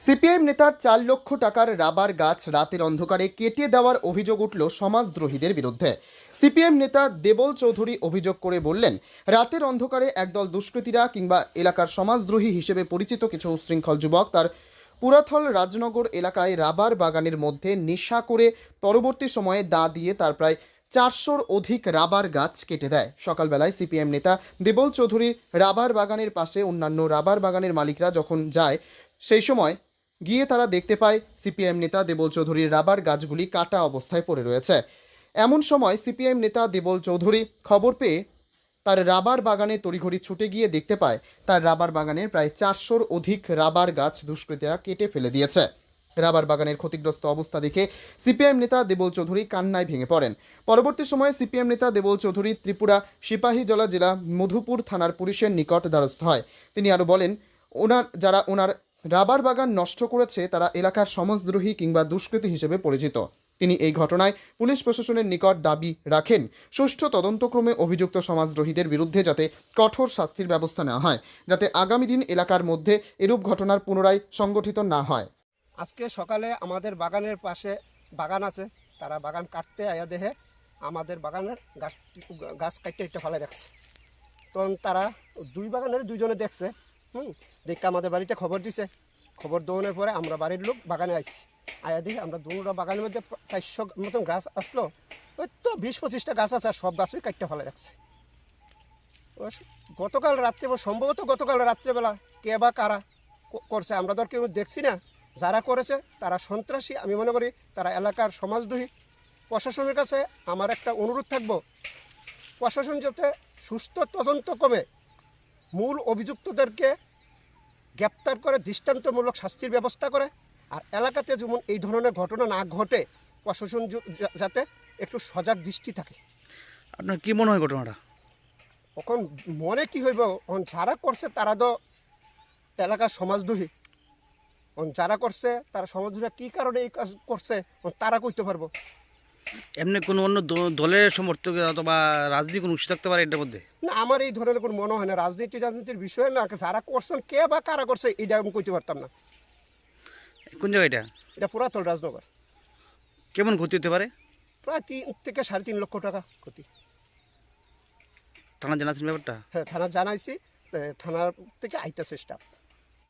CPM নেতার 4 লক্ষ টাকার রাবার গাছ রাতের অন্ধকারে কেটে দেওয়ার অভিযোগ উঠল সমাজদ্রোহীদের বিরুদ্ধে। সিপিএম নেতা দেবল চৌধুরী অভিযোগ করে বললেন, রাতের অন্ধকারে একদল দুষ্কৃতীরা কিংবা এলাকার সমাজদ্রোহী হিসেবে পরিচিত কিছু উচ্ছৃঙ্খল যুবক তার পুরাথল রাজনগর এলাকায় রাবার বাগানের মধ্যে নেশা করে পরবর্তী সময়ে দা দিয়ে তার প্রায় 400-র অধিক রাবার গাছ কেটে দেয়। সকালবেলায় সিপিএম নেতা দেবল চৌধুরীর রাবার বাগানের পাশে অন্যান্য রাবার বাগানের মালিকরা যখন যায়, সেই সময় গিয়ে তারা দেখতে পায় সিপিএম নেতা দেবল চৌধুরীর রাবার গাছগুলি কাটা অবস্থায় পড়ে রয়েছে। এমন সময় সিপিএম নেতা দেবল চৌধুরী খবর পেয়ে তার রাবার বাগানে তড়িঘড়ি ছুটে গিয়ে দেখতে পায় তার রাবার বাগানের প্রায় 400-র অধিক রাবার গাছ দুষ্কৃতীরা কেটে ফেলে দিয়েছে। রাবার বাগানের ক্ষতিগ্রস্ত অবস্থা দেখে সিপিএম নেতা দেবল চৌধুরী কান্নায় ভেঙে পড়েন। পরবর্তী সময়ে সিপিএম নেতা দেবল চৌধুরী ত্রিপুরা সিপাহীজলা জেলা মধুপুর থানার পুলিশের নিকট দ্বারস্থ হয়। তিনি আরও বলেন, যারা ওনার রাবার বাগান নষ্ট করেছে তারা এলাকার সমাজদ্রোহী কিংবা দুষ্কৃতী হিসেবে পরিচিত। তিনি এই ঘটনায় পুলিশ প্রশাসনের নিকট দাবি রাখেন সুষ্ঠু তদন্তক্রমে অভিযুক্ত সমাজদ্রোহীদের বিরুদ্ধে যাতে কঠোর শাস্তির ব্যবস্থা নেওয়া হয়, যাতে আগামী দিন এলাকার মধ্যে এরূপ ঘটনার পুনরায় সংগঠিত না হয়। আজকে সকালে আমাদের বাগানের পাশে বাগান আছে, তারা বাগান কাটতে আয়া দেহে আমাদের বাগানের গাছ কাটতে একটা ফেলে রাখছে। তখন তারা দুই বাগানের দুইজনে দেখছে, দেখে আমাদের বাড়িতে খবর দিছে। খবর দেওয়ানোর পরে আমরা বাড়ির লোক বাগানে আইছি। আয়া দেখি আমরা দুটা বাগানের মধ্যে 400 মতন গাছ আসলো। ওই তো 20-25টা গাছ আছে, আর সব গাছই কাটতে ফেলে রাখছে। গতকাল রাত্রে, সম্ভবত গতকাল রাত্রেবেলা কে বা কারা করছে আমরা তো আর কেউ দেখছি না। যারা করেছে তারা সন্ত্রাসী, আমি মনে করি তারা এলাকার সমাজদ্রোহী। প্রশাসনের কাছে আমার একটা অনুরোধ থাকবো, প্রশাসন যাতে সুস্থ তদন্ত কমে মূল অভিযুক্তদেরকে গ্রেপ্তার করে দৃষ্টান্তমূলক শাস্তির ব্যবস্থা করে, আর এলাকাতে যেমন এই ধরনের ঘটনা না ঘটে প্রশাসন যাতে একটু সজাগ দৃষ্টি থাকে। আপনার কি মনে হয় ঘটনাটা? এখন মনে কি হইব, যারা করছে তারা তো এলাকার সমাজদ্রোহী। যারা করছে তারা সমাজদ্রোহী কী কারণে এই কাজ করছে তারা কইতে পারবো। এমনি কোনো অন্য দলের সমর্থক অথবা রাজনীতি কোনো উৎস থাকতে পারে এটার মধ্যে? না, আমার এই ধরনের কোনো মনে হয় না। রাজনীতির বিষয় না, যারা করছেন কে বা কারা করছে এটা আমি কইতে পারতাম না। কোন জায়গা এটা? এটা পুরাতল রাজনগর। কেমন ক্ষতি হতে পারে? প্রায় 3 থেকে 3.5 লক্ষ টাকা ক্ষতি। থানা জানাচ্ছেন ব্যাপারটা? হ্যাঁ, থানা জানাইছি, থানার থেকে আইতে চেষ্টা।